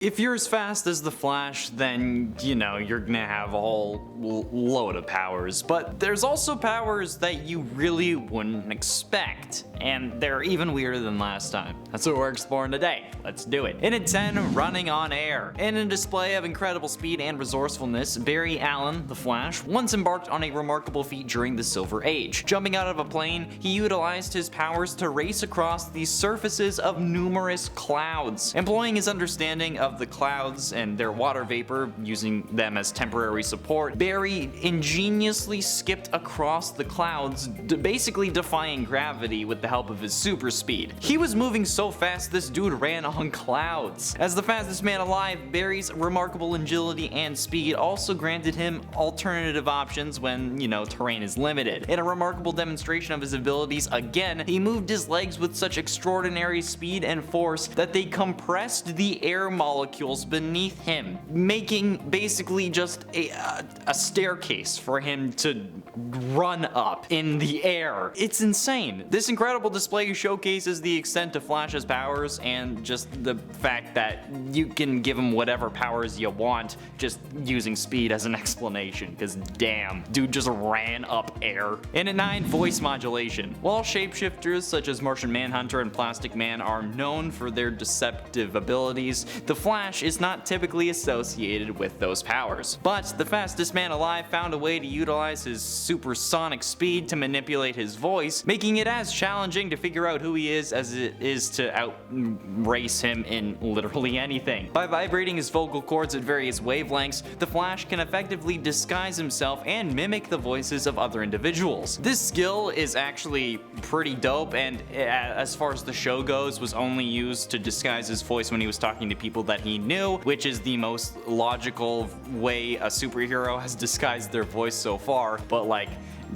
If you're as fast as the Flash, then, you're gonna have a whole load of powers. But there's also powers that you really wouldn't expect, and they're even weirder than last time. That's what we're exploring today. Let's do it. In at 10, running on air. In a display of incredible speed and resourcefulness, Barry Allen, the Flash, once embarked on a remarkable feat during the Silver Age. Jumping out of a plane, he utilized his powers to race across the surfaces of numerous clouds. Employing his understanding of the clouds and their water vapor, using them as temporary support, Barry ingeniously skipped across the clouds, basically defying gravity with the help of his super speed. He was moving so fast this dude ran on clouds. As the fastest man alive, Barry's remarkable agility and speed also granted him alternative options when, terrain is limited. In a remarkable demonstration of his abilities again, he moved his legs with such extraordinary speed and force that they compressed the air molecules beneath him, making basically just a staircase for him to run up in the air. It's insane. This incredible display showcases the extent of Flash's powers and just the fact that you can give him whatever powers you want just using speed as an explanation, because damn, dude just ran up air. In at 9, voice modulation. While shapeshifters such as Martian Manhunter and Plastic Man are known for their deceptive abilities, the Flash is not typically associated with those powers. But the fastest man alive found a way to utilize his supersonic speed to manipulate his voice, making it as challenging to figure out who he is as it is to outrace him in literally anything. By vibrating his vocal cords at various wavelengths, the Flash can effectively disguise himself and mimic the voices of other individuals. This skill is actually pretty dope, and as far as the show goes, was only used to disguise his voice when he was talking to people that he knew, which is the most logical way a superhero has disguised their voice so far, but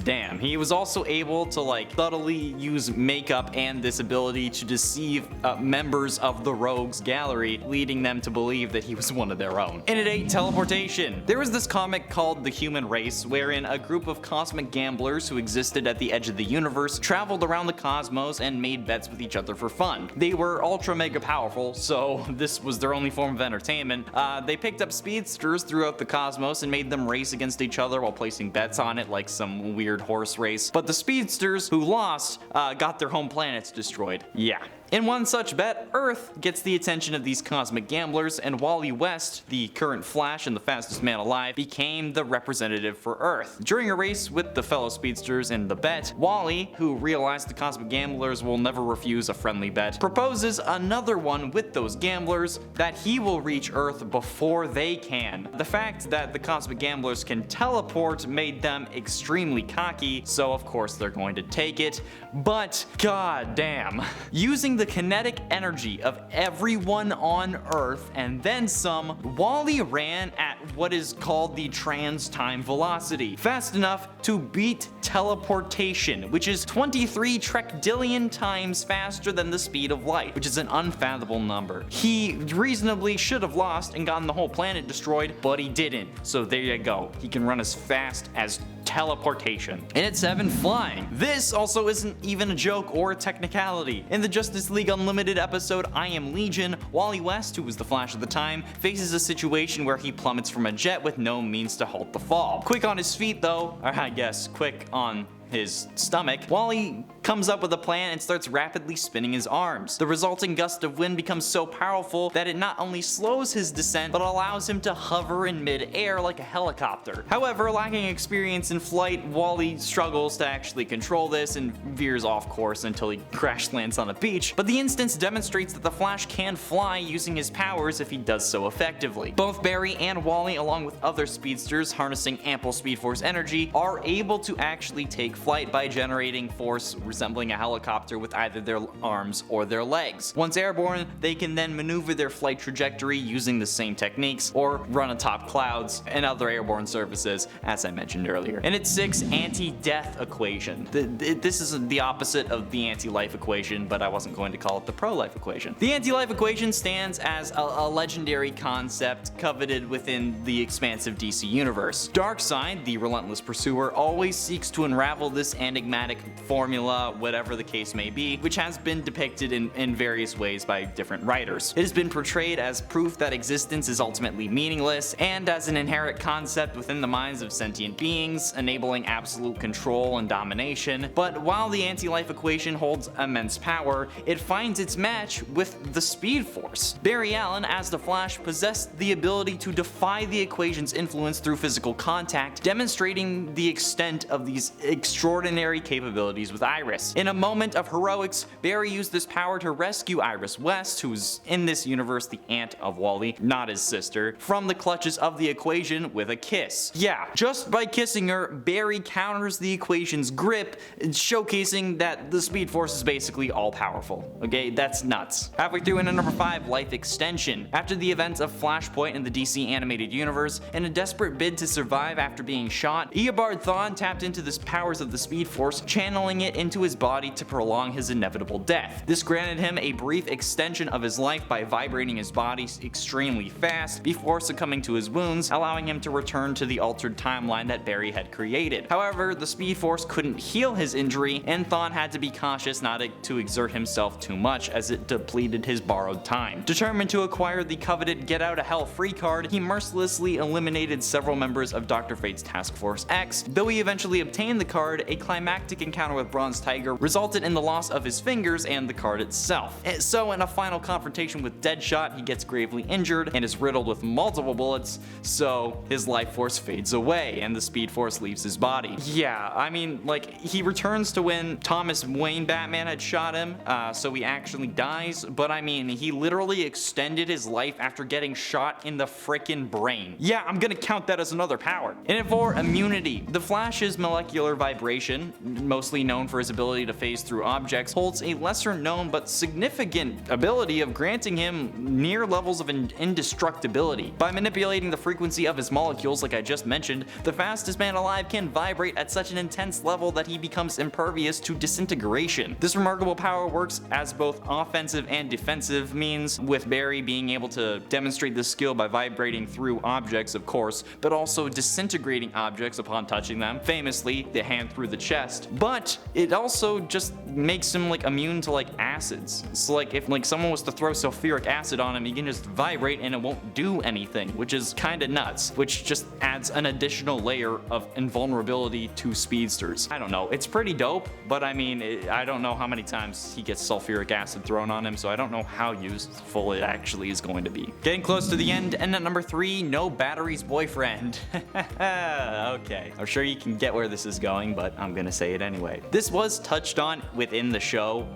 damn, he was also able to subtly use makeup and this ability to deceive members of the Rogues Gallery, leading them to believe that he was one of their own. In at 8, teleportation. There was this comic called The Human Race, wherein a group of cosmic gamblers who existed at the edge of the universe traveled around the cosmos and made bets with each other for fun. They were ultra mega powerful, so this was their only form of entertainment. They picked up speedsters throughout the cosmos and made them race against each other while placing bets on it like some weird horse race. But the speedsters who lost got their home planets destroyed. Yeah. In one such bet, Earth gets the attention of these cosmic gamblers, and Wally West, the current Flash and the fastest man alive, became the representative for Earth. During a race with the fellow speedsters in the bet, Wally, who realized the cosmic gamblers will never refuse a friendly bet, proposes another one with those gamblers that he will reach Earth before they can. The fact that the cosmic gamblers can teleport made them extremely cocky, so of course they're going to take it, but god damn. Using the kinetic energy of everyone on Earth and then some, Wally ran at what is called the trans-time velocity, fast enough to beat teleportation, which is 23 trillion times faster than the speed of light, which is an unfathomable number. He reasonably should have lost and gotten the whole planet destroyed, but he didn't, so there you go. He can run as fast as teleportation. And at 7, flying. This also isn't even a joke or a technicality. In the Justice League Unlimited episode I Am Legion, Wally West, who was the Flash at the time, faces a situation where he plummets from a jet with no means to halt the fall. Quick on his feet though, or I guess quick on his stomach, Wally comes up with a plan and starts rapidly spinning his arms. The resulting gust of wind becomes so powerful that it not only slows his descent, but allows him to hover in mid-air like a helicopter. However, lacking experience in flight, Wally struggles to actually control this and veers off course until he crash lands on a beach, but the instance demonstrates that the Flash can fly using his powers if he does so effectively. Both Barry and Wally, along with other speedsters harnessing ample Speed Force energy, are able to actually take flight by generating force resembling a helicopter with either their arms or their legs. Once airborne, they can then maneuver their flight trajectory using the same techniques, or run atop clouds and other airborne surfaces, as I mentioned earlier. And at 6, anti-death equation. This is the opposite of the anti-life equation, but I wasn't going to call it the pro-life equation. The anti-life equation stands as a legendary concept coveted within the expansive DC universe. Darkseid, the relentless pursuer, always seeks to unravel unravel this enigmatic formula, whatever the case may be, which has been depicted in various ways by different writers. It has been portrayed as proof that existence is ultimately meaningless, and as an inherent concept within the minds of sentient beings, enabling absolute control and domination. But while the anti-life equation holds immense power, it finds its match with the Speed Force. Barry Allen, as the Flash, possessed the ability to defy the equation's influence through physical contact, demonstrating the extent of these extraordinary capabilities with Iris. In a moment of heroics, Barry used this power to rescue Iris West, who's in this universe the aunt of Wally, not his sister, from the clutches of the equation with a kiss. Yeah, just by kissing her, Barry counters the equation's grip, showcasing that the Speed Force is basically all-powerful. Okay, that's nuts. Halfway through into number 5, Life Extension. After the events of Flashpoint in the DC animated universe, in a desperate bid to survive after being shot, Eobard Thawne tapped into the powers of the Speed Force, channeling it into his body to prolong his inevitable death. This granted him a brief extension of his life by vibrating his body extremely fast before succumbing to his wounds, allowing him to return to the altered timeline that Barry had created. However, the Speed Force couldn't heal his injury, and Thawne had to be cautious not to exert himself too much as it depleted his borrowed time. Determined to acquire the coveted Get Out of Hell free card, he mercilessly eliminated several members of Dr. Fate's Task Force X. Though he eventually obtained the card, a climactic encounter with Bronze Tiger resulted in the loss of his fingers and the card itself. So in a final confrontation with Deadshot, he gets gravely injured and is riddled with multiple bullets, so his life force fades away and the Speed Force leaves his body. Yeah, I mean, like, he returns to when Thomas Wayne Batman had shot him, so he actually dies, but I mean, he literally extended his life after getting shot in the frickin' brain. Yeah, I'm gonna count that as another power. And for immunity, the Flash's molecular vibration, mostly known for his ability to phase through objects, holds a lesser known but significant ability of granting him near levels of indestructibility. By manipulating the frequency of his molecules, like I just mentioned, the fastest man alive can vibrate at such an intense level that he becomes impervious to disintegration. This remarkable power works as both offensive and defensive means, with Barry being able to demonstrate this skill by vibrating through objects, of course, but also disintegrating objects upon touching them, famously the hand through the chest. But it also just makes him like immune to like acids. So like if like someone was to throw sulfuric acid on him, he can just vibrate and it won't do anything, which is kinda nuts, which just adds an additional layer of invulnerability to speedsters. I don't know, it's pretty dope, but I mean, I don't know how many times he gets sulfuric acid thrown on him, so I don't know how useful it actually is going to be. Getting close to the end, and at number 3, No Batteries Boyfriend. Okay, I'm sure you can get where this is going, but I'm gonna say it anyway. This was touched on within the show,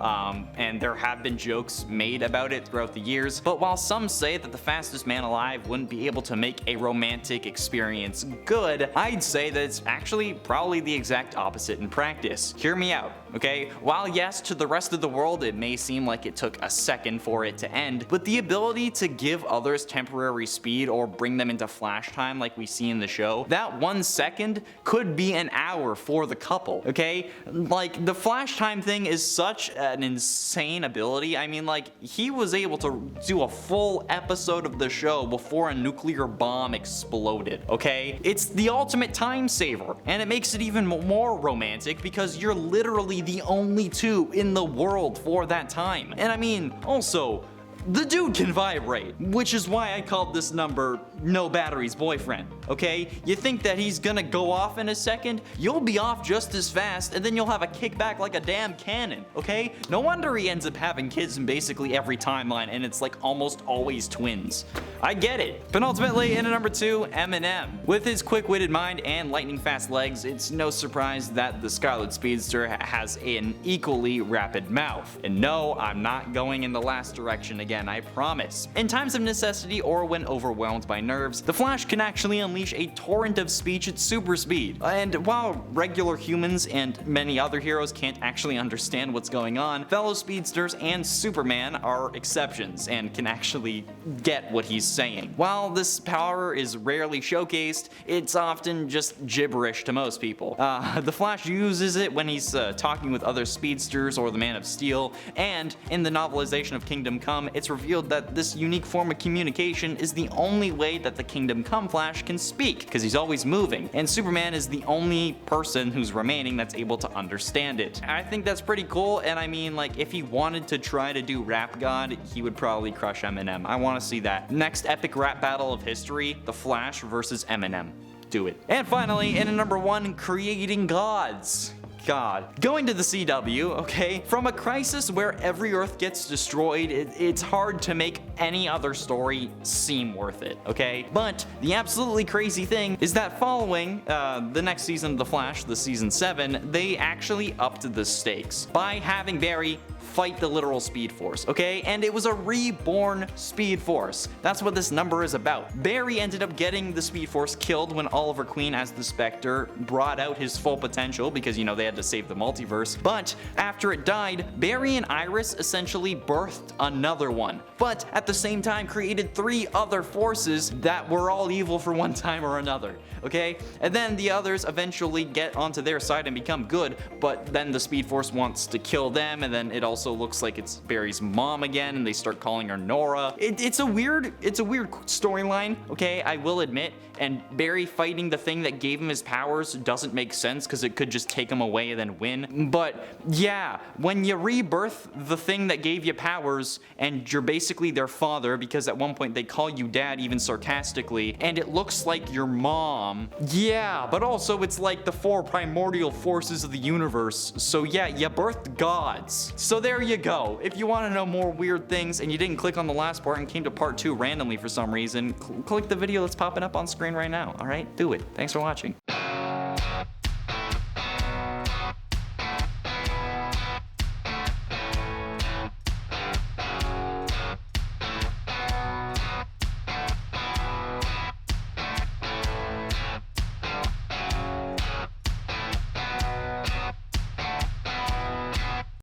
and there have been jokes made about it throughout the years, but while some say that the fastest man alive wouldn't be able to make a romantic experience good, I'd say that it's actually probably the exact opposite in practice. Hear me out, okay? While yes, to the rest of the world it may seem like it took a second for it to end, but the ability to give others temporary speed or bring them into flash time like we see in the show, that 1 second could be an hour for the couple, okay? Like, the flash time thing is such an insane ability. I mean, like, he was able to do a full episode of the show before a nuclear bomb exploded, okay? It's the ultimate time saver, and it makes it even more romantic because you're literally the only two in the world for that time. And I mean, also, the dude can vibrate, which is why I called this number No Batteries Boyfriend, okay? You think that he's gonna go off in a second? You'll be off just as fast, and then you'll have a kickback like a damn cannon, okay? No wonder he ends up having kids in basically every timeline, and it's like almost always twins. I get it. Penultimately, in at number 2, Eminem. With his quick-witted mind and lightning-fast legs, it's no surprise that the Scarlet Speedster has an equally rapid mouth. And no, I'm not going in the last direction again, I promise. In times of necessity or when overwhelmed by nerves, the Flash can actually unleash a torrent of speech at super speed. And while regular humans and many other heroes can't actually understand what's going on, fellow speedsters and Superman are exceptions and can actually get what he's saying. While this power is rarely showcased, it's often just gibberish to most people. The Flash uses it when he's talking with other speedsters or the Man of Steel, and in the novelization of Kingdom Come, it's revealed that this unique form of communication is the only way that the Kingdom Come Flash can speak, because he's always moving, and Superman is the only person who's remaining that's able to understand it. I think that's pretty cool, and I mean, like, if he wanted to try to do Rap God, he would probably crush Eminem. I want to see that. Next epic rap battle of history, The Flash versus Eminem. Do it. And finally, in at number 1, creating gods. God. Going to the CW, okay? From a crisis where every Earth gets destroyed, it's hard to make any other story seem worth it, okay? But the absolutely crazy thing is that following the next season of The Flash, the season 7, they actually upped the stakes by having Barry fight the literal Speed Force, okay? And it was a reborn Speed Force. That's what this number is about. Barry ended up getting the Speed Force killed when Oliver Queen as the Spectre brought out his full potential because, you know, they had to save the multiverse. But after it died, Barry and Iris essentially birthed another one, but at the same time created 3 other forces that were all evil for one time or another, okay? And then the others eventually get onto their side and become good, but then the Speed Force wants to kill them, and then it also looks like it's Barry's mom again, and they start calling her Nora. It's a weird storyline, okay, I will admit, and Barry fighting the thing that gave him his powers doesn't make sense because it could just take him away and then win. But yeah, when you rebirth the thing that gave you powers and you're basically their father, because at one point they call you dad even sarcastically, and it looks like your mom, yeah, but also it's like the 4 primordial forces of the universe, so yeah, you birthed gods. So there you go. If you want to know more weird things and you didn't click on the last part and came to part 2 randomly for some reason, click the video that's popping up on screen right now, alright? Do it. Thanks for watching.